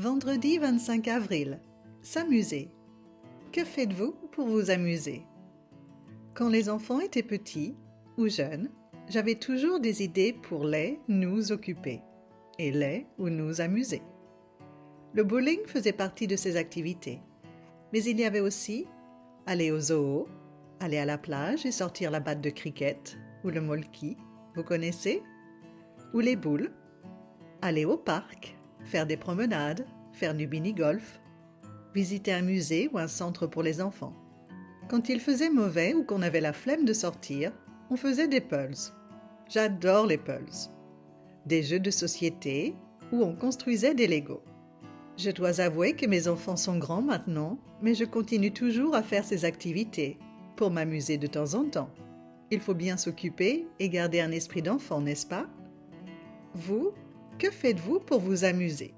Vendredi 25 avril. S'amuser. Que faites-vous pour vous amuser? Quand les enfants étaient petits ou jeunes, j'avais toujours des idées pour les, nous occuper et les ou nous amuser. Le bowling faisait partie de ces activités. Mais il y avait aussi aller au zoo, aller à la plage et sortir la batte de cricket ou le Mölkky, vous connaissez? Ou les boules, aller au parc, faire des promenades, faire du mini-golf, visiter un musée ou un centre pour les enfants. Quand il faisait mauvais ou qu'on avait la flemme de sortir, on faisait des puzzles. J'adore les puzzles. Des jeux de société où on construisait des Legos. Je dois avouer que mes enfants sont grands maintenant, mais je continue toujours à faire ces activités, pour m'amuser de temps en temps. Il faut bien s'occuper et garder un esprit d'enfant, n'est-ce pas? Vous, que faites-vous pour vous amuser?